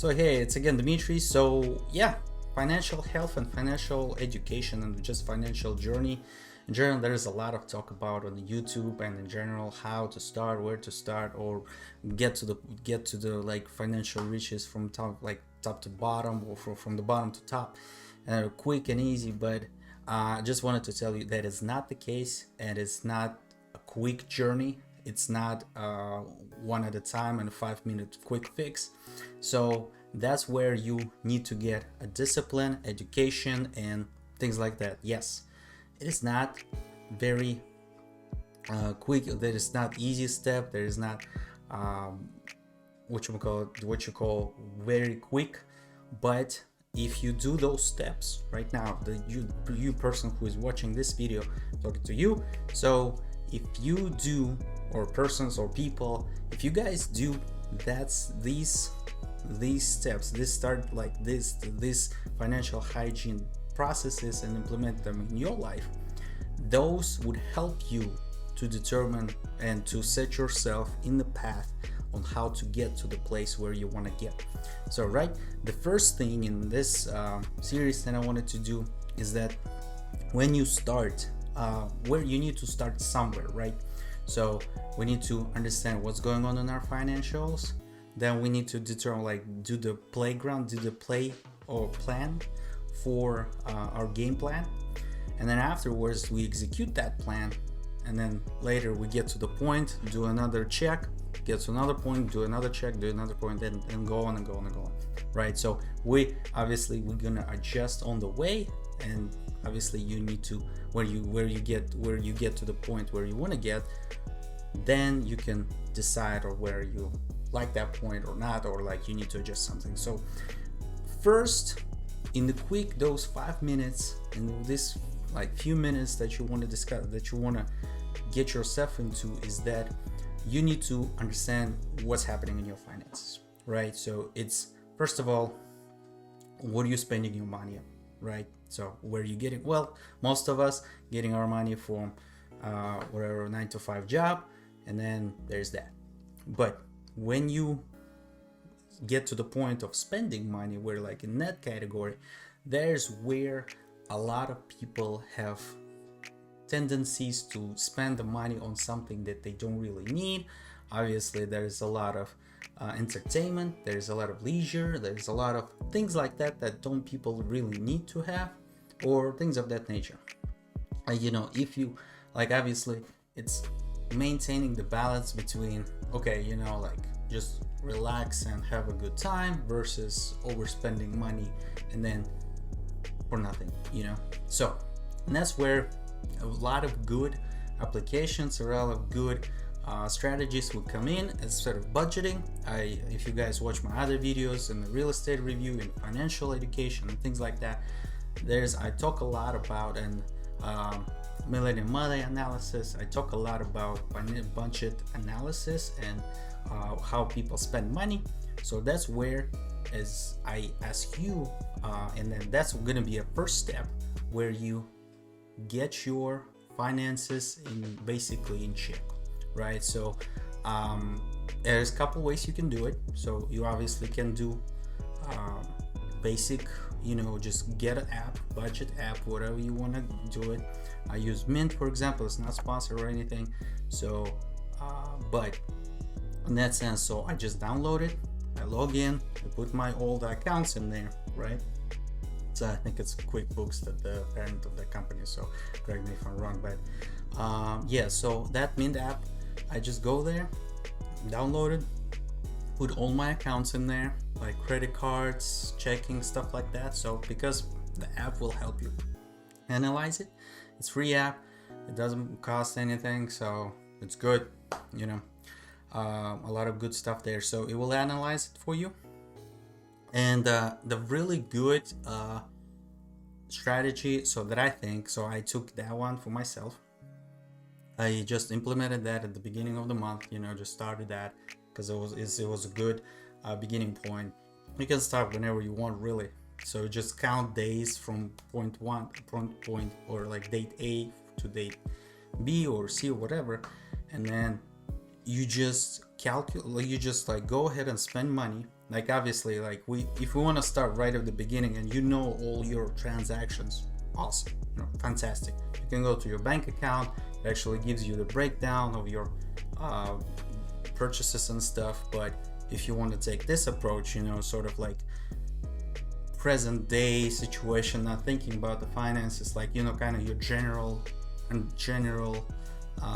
So hey, it's again Dimitri. So yeah, financial health and financial education and just financial journey. In general, there is a lot of talk about on YouTube and in general how to start, where to start, or get to the like financial riches from top to bottom or from the bottom to top, quick and easy. But I just wanted to tell you that is not the case, and it's not a quick journey. It's not one at a time and a 5 minute quick fix. So that's where you need to get a discipline, education, and things like that. Yes, it is not very quick. There is not easy step. There is not what you call very quick. But if you do those steps right now, the you person who is watching this video, talking to you. So if you do, or persons or people, if you guys do these steps, this start like this financial hygiene processes and implement them in your life, those would help you to determine and to set yourself in the path on how to get to the place where you want to get. So right, the first thing in this series that I wanted to do is that when you start, where you need to start somewhere, right? So we need to understand what's going on in our financials. Then we need to determine, like, do the play or plan for our game plan. And then afterwards we execute that plan. And then later we get to the point, do another check, get to another point, do another check, do another point, and go on and go on and go on. Right? So we're gonna adjust on the way, and obviously you need to where you get to the point where you want to get, then you can decide or where you like that point or not, or like you need to adjust something. So first, in the quick, those 5 minutes, in this like few minutes that you want to discuss, that you want to get yourself into, is that you need to understand what's happening in your finances, right? So it's, first of all, what are you spending your money on, right? So where are you getting? Well, most of us getting our money from whatever 9 to 5 job, and then there's that. But when you get to the point of spending money, where like in that category, there's where a lot of people have tendencies to spend the money on something that they don't really need. Obviously, there's a lot of entertainment, there's a lot of leisure, there's a lot of things like that don't people really need to have, or things of that nature. If you like, obviously it's maintaining the balance between, okay, like just relax and have a good time versus overspending money and then for nothing, so, and that's where a lot of good applications, a lot of good strategies will come in instead of budgeting. If you guys watch my other videos in the real estate review and financial education and things like that, I talk a lot about millennium money analysis. I talk a lot about budget analysis and how people spend money. So that's where, as I ask you, and then that's going to be a first step where you get your finances basically in check, right? So there's a couple ways you can do it. So you obviously can do basic, just get an app, budget app, whatever you want to do it. I use Mint, for example. It's not sponsored or anything, so but in that sense, so I just download it, I log in, I put my old accounts in there, right? So I think it's QuickBooks, that the parent of the company, so correct me if I'm wrong, but yeah, so that Mint app, I just go there, download it, put all my accounts in there, like credit cards, checking, stuff like that. So because the app will help you analyze it, it's free app, it doesn't cost anything, so it's good, a lot of good stuff there. So it will analyze it for you. And the really good strategy, so that I think, so I took that one for myself. I just implemented that at the beginning of the month, just started that because it was a good beginning point. You can start whenever you want, really. So just count days from point or like date A to date B or C or whatever, and then you just calculate, you just like go ahead and spend money like obviously, like if we want to start right at the beginning and you know all your transactions, awesome, fantastic. You can go to your bank account. It actually gives you the breakdown of your purchases and stuff. But if you want to take this approach, sort of like present day situation, not thinking about the finances, like kind of your general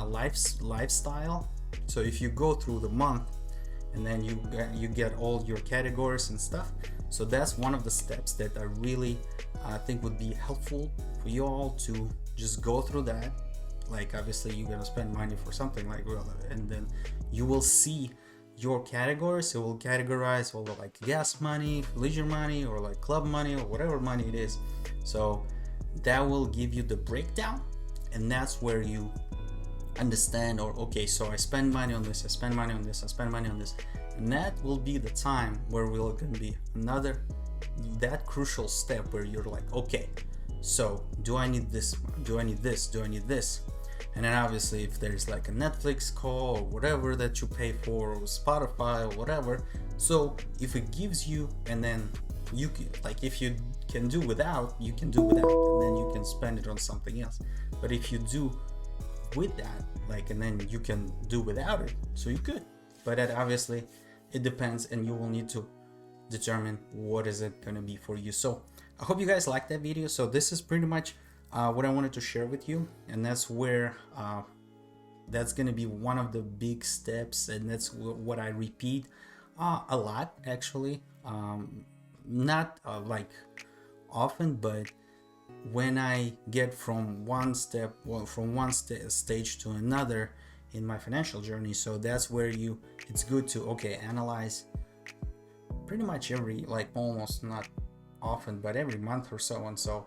lifestyle. So if you go through the month and then you get all your categories and stuff, so that's one of the steps that I really think would be helpful for you all to just go through that. Like obviously you're gonna spend money for something, like, and then you will see your categories. It will categorize all the like gas money, leisure money, or like club money, or whatever money it is. So that will give you the breakdown, and that's where you understand, or okay, so I spend money on this, I spend money on this, I spend money on this. And that will be the time where we're going to be that crucial step where you're like, okay, so do I need this, do I need this, do I need this? And then obviously if there's like a Netflix call or whatever that you pay for, or Spotify or whatever, so if it gives you, and then you can, like, if you can do without, you can do without, and then you can spend it on something else. But if you do with that, like, and then you can do without it, so you could. But that obviously it depends, and you will need to determine what is it going to be for you. So I hope you guys liked that video. So this is pretty much what I wanted to share with you, and that's where that's going to be one of the big steps, and that's what I repeat a lot, actually, not like often, but when I get from one stage to another in my financial journey. So that's where it's good to analyze pretty much every, like, almost not often, but every month or so, and so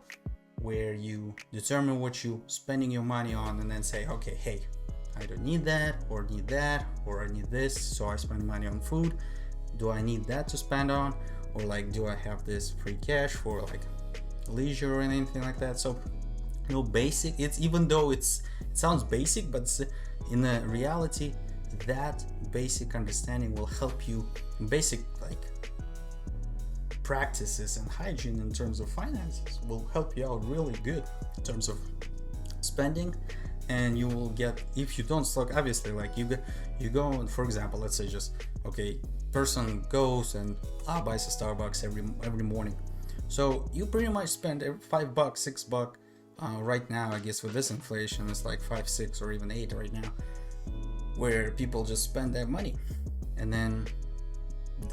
where you determine what you spending your money on, and then say, okay, hey, I don't need that, or need that, or I need this, so I spend money on food. Do I need that to spend on, or like, do I have this free cash for like leisure or anything like that? So basic, it's, even though it sounds basic, but in the reality, that basic understanding will help you. Basic like practices and hygiene in terms of finances will help you out really good in terms of spending. And you will get, if you don't stock, obviously, like you go and, for example, let's say just, okay, person goes and buys a Starbucks every morning. So you pretty much spend $5, $6 right now. I guess with this inflation, it's like 5, 6, or even 8 right now, where people just spend that money, and then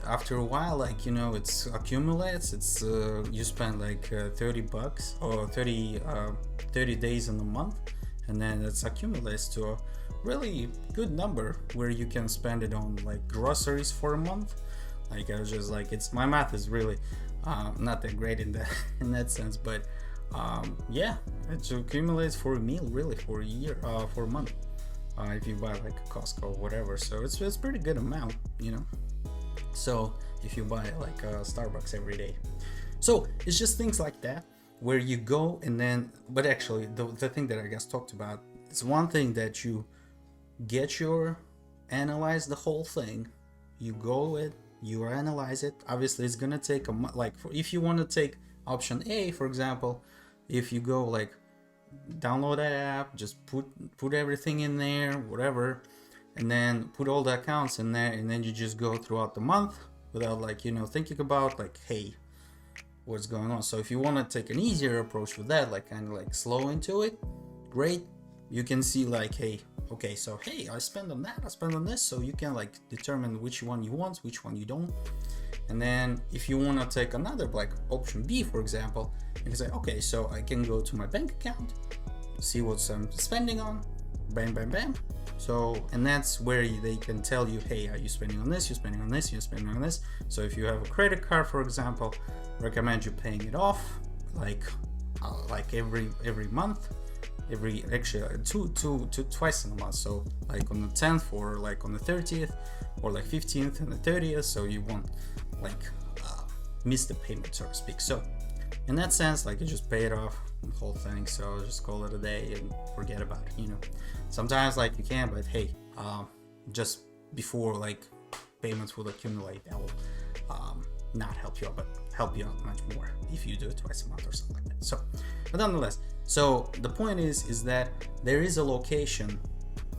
after a while, like, it's accumulates. It's you spend like $30 or 30 days in a month, and then it accumulates to a really good number where you can spend it on like groceries for a month. Like, I was just like, my math is really not that great in that sense, but yeah, it accumulates for a meal, really, for a year, for a month, if you buy like a Costco or whatever. So it's pretty good amount, so if you buy like a Starbucks every day. So it's just things like that where you go, and then, but actually the thing that I guess talked about, it's one thing that you get analyze the whole thing, you go it, you analyze it. Obviously it's gonna take if you want to take option A, for example, if you go like download that app, just put everything in there, whatever, and then put all the accounts in there, and then you just go throughout the month without like thinking about like, hey, what's going on. So if you want to take an easier approach with that, like kind of like slow into it, great. You can see like, hey, okay, so hey, I spend on that, I spend on this, so you can like determine which one you want, which one you don't. And then if you want to take another, like option B, for example, you can say, okay, so I can go to my bank account, see what I'm spending on, bam, bam, bam. So, and that's where they can tell you, hey, are you spending on this, you're spending on this, you're spending on this. So if you have a credit card, for example, recommend you paying it off like every month, twice in a month. So like on the 10th, or like on the 30th, or like 15th and the 30th, so you won't like miss the payment, so to speak. So in that sense, like, you just pay it off, the whole thing, so just call it a day and forget about it. Sometimes like you can, but hey, just before like payments will accumulate, that will not help you out, but help you out much more if you do it twice a month or something like that. So, but nonetheless, so the point is that there is a location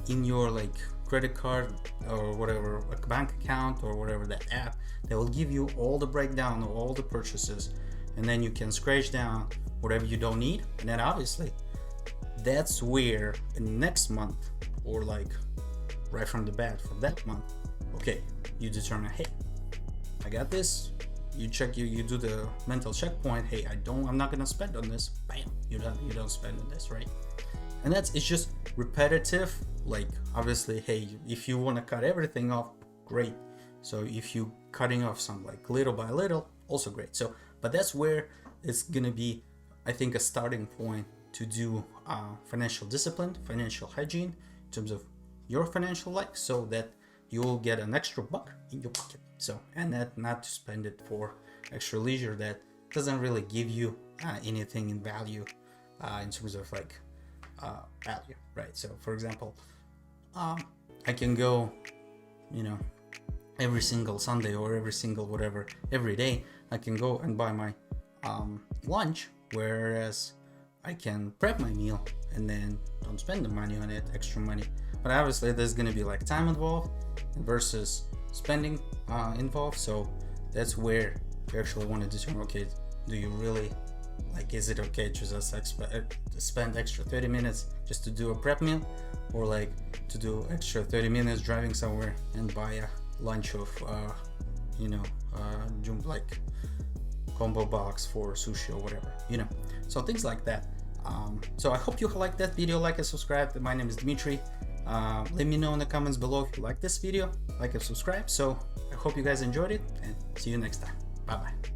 in your like credit card or whatever, like bank account or whatever, that app that will give you all the breakdown of all the purchases, and then you can scratch down whatever you don't need, and then obviously that's where in next month, or like right from the bat for that month, okay, you determine, hey, I got this. You check, you do the mental checkpoint. Hey, I'm not gonna spend on this. Bam, you don't spend on this, right? And it's just repetitive. Like obviously, hey, if you want to cut everything off, great. So if you cutting off some like little by little, also great. So, but that's where it's gonna be, I think, a starting point to do financial discipline, financial hygiene in terms of your financial life, so that you'll get an extra buck in your pocket. So, and that not to spend it for extra leisure that doesn't really give you anything in value in terms of like value, right? So for example, I can go, every single Sunday or every single whatever, every day I can go and buy my lunch, whereas I can prep my meal and then don't spend the money on it, extra money. But obviously there's gonna be like time involved versus spending involved. So that's where you actually want to determine, okay, do you really like, is it okay to just spend extra 30 minutes just to do a prep meal, or like to do extra 30 minutes driving somewhere and buy a lunch of like combo box for sushi or whatever, so things like that. So I hope you like that video, like and subscribe. My name is Dmitry. Let me know in the comments below if you like this video, like and subscribe. So I hope you guys enjoyed it, and see you next time. Bye bye.